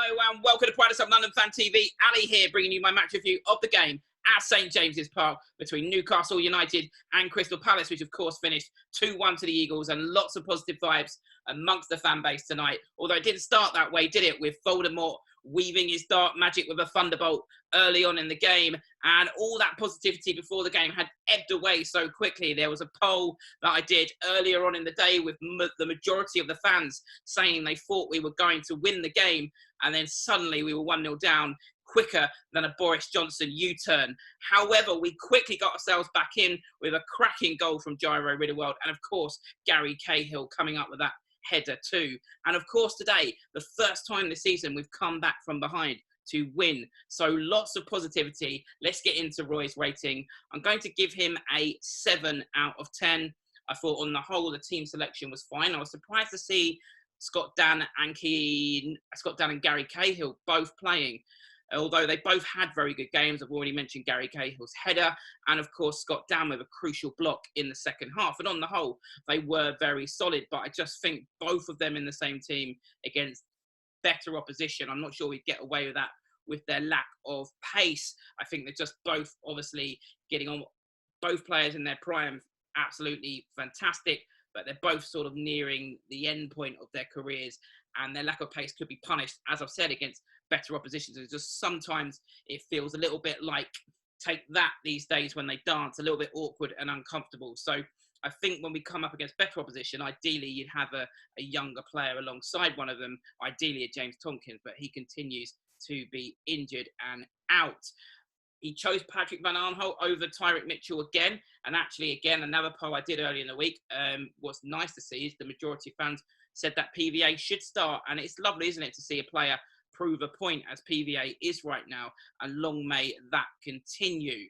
Hello and welcome to Pride of London Fan TV. Ali here, bringing you my match review of the game at St James's Park between Newcastle United and Crystal Palace, which of course finished 2-1 to the Eagles, and lots of positive vibes amongst the fan base tonight. Although it didn't start that way, did it? With Voldemort weaving his dark magic with a thunderbolt early on in the game, and all that positivity before the game had ebbed away so quickly. There was a poll that I did earlier on in the day with the majority of the fans saying they thought we were going to win the game, and then suddenly we were 1-0 down quicker than a Boris Johnson U-turn. However, we quickly got ourselves back in with a cracking goal from Jairo Riddlewell, and of course Gary Cahill coming up with that header too. And of course today, the first time this season we've come back from behind to win. So lots of positivity. Let's get into Roy's rating. I'm going to give him a 7 out of 10. I thought on the whole the team selection was fine. I was surprised to see Scott Dan and Gary Cahill both playing, although they both had very good games. I've already mentioned Gary Cahill's header, and of course Scott Dan with a crucial block in the second half. And on the whole, they were very solid, but I just think both of them in the same team against better opposition, I'm not sure we'd get away with that with their lack of pace. I think they're just both obviously getting on, both players in their prime, absolutely fantastic, but they're both sort of nearing the end point of their careers, and their lack of pace could be punished, as I've said, against better oppositions. It's just sometimes it feels a little bit like Take That these days when they dance, a little bit awkward and uncomfortable. So I think when we come up against better opposition, ideally you'd have a younger player alongside one of them, ideally a James Tompkins, but he continues to be injured and out. He chose Patrick Van Aanholt over Tyrick Mitchell again. And actually, again, another poll I did earlier in the week, what's nice to see is the majority of fans said that PVA should start. And it's lovely, isn't it, to see a player prove a point as PVA is right now. And long may that continue.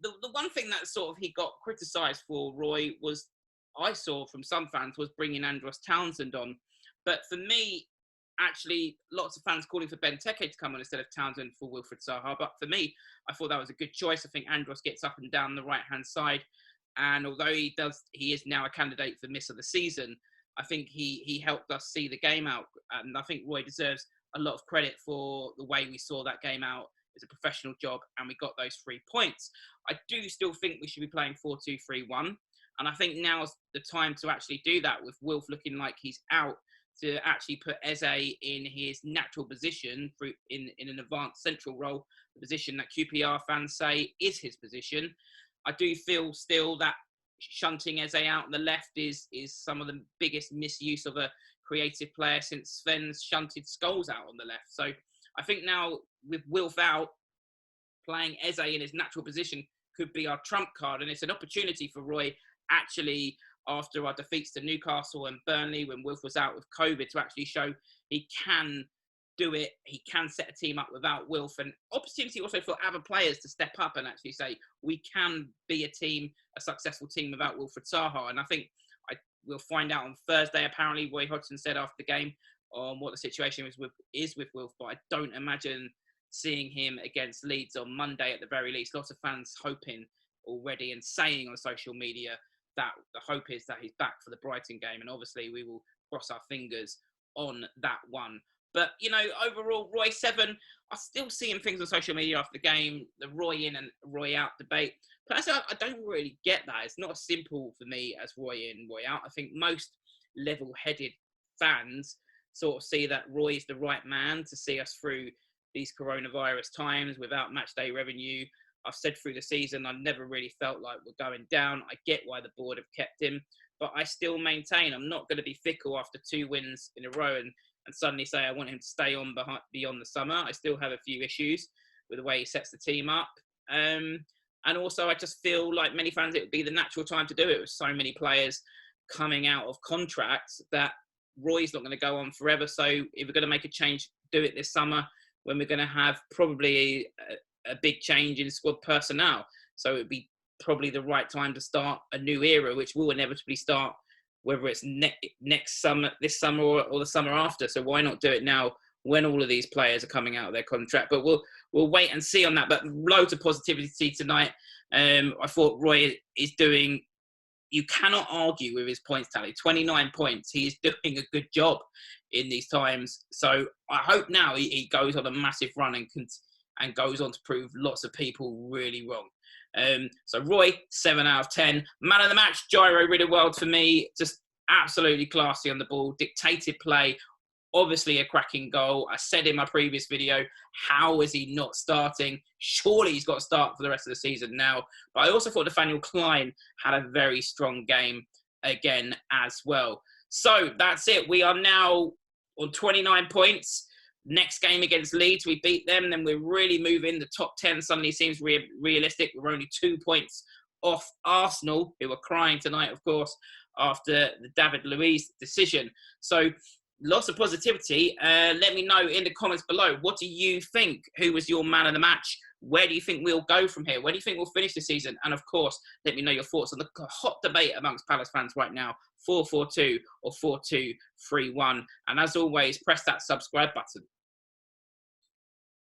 The one thing that sort of he got criticised for, Roy, was, I saw from some fans, was bringing Andros Townsend on. But for me, actually, lots of fans calling for Benteke to come on instead of Townsend for Wilfried Zaha. But for me, I thought that was a good choice. I think Andros gets up and down the right-hand side. And although he is now a candidate for miss of the season, I think he helped us see the game out. And I think Roy deserves a lot of credit for the way we saw that game out. It's a professional job, and we got those 3 points. I do still think we should be playing 4-2-3-1. And I think now's the time to actually do that, with Wilf looking like he's out, to actually put Eze in his natural position in an advanced central role, the position that QPR fans say is his position. I do feel still that shunting Eze out on the left is some of the biggest misuse of a creative player since Sven's shunted Scholes out on the left. So I think now with Wilf out, playing Eze in his natural position could be our trump card. And it's an opportunity for Roy, actually, after our defeats to Newcastle and Burnley, when Wilf was out with COVID, to actually show he can do it. He can set a team up without Wilf, and opportunity also for other players to step up and actually say, we can be a team, a successful team without Wilfried Zaha. And I think we'll find out on Thursday. Apparently, Roy Hodgson said after the game on what the situation is with Wilf, but I don't imagine seeing him against Leeds on Monday at the very least. Lots of fans hoping already and saying on social media that the hope is that he's back for the Brighton game, and obviously we will cross our fingers on that one. But, you know, overall, Roy 7, I'm still seeing things on social media after the game, the Roy in and Roy out debate. Personally, I don't really get that. It's not as simple for me as Roy in, Roy out. I think most level-headed fans sort of see that Roy is the right man to see us through these coronavirus times without matchday revenue. I've said through the season, I've never really felt like we're going down. I get why the board have kept him, but I still maintain I'm not going to be fickle after 2 wins in a row and suddenly say I want him to stay on beyond the summer. I still have a few issues with the way he sets the team up. And also, I just feel like many fans, it would be the natural time to do it with so many players coming out of contracts that Roy's not going to go on forever. So if we're going to make a change, do it this summer, when we're going to have probably a big change in squad personnel. So it would be probably the right time to start a new era, which will inevitably start, whether it's next summer, this summer, or the summer after. So why not do it now when all of these players are coming out of their contract? But we'll wait and see on that. But loads of positivity tonight. I thought Roy is doing you cannot argue with his points tally. 29 points. He is doing a good job in these times. So I hope now he goes on a massive run and goes on to prove lots of people really wrong. So Roy, 7 out of 10. Man of the match, Gyro Riddleworld for me. Just absolutely classy on the ball. Dictated play. Obviously a cracking goal. I said in my previous video, how is he not starting? Surely he's got to start for the rest of the season now. But I also thought Nathaniel Klein had a very strong game again as well. So that's it. We are now on 29 points. Next game against Leeds, we beat them. Then we're really moving. The top 10 suddenly seems realistic. We're only 2 points off Arsenal, who are crying tonight, of course, after the David Luiz decision. So lots of positivity. Let me know in the comments below. What do you think? Who was your man of the match? Where do you think we'll go from here? Where do you think we'll finish the season? And of course, let me know your thoughts on the hot debate amongst Palace fans right now. 4-4-2 or 4-2-3-1. And as always, press that subscribe button.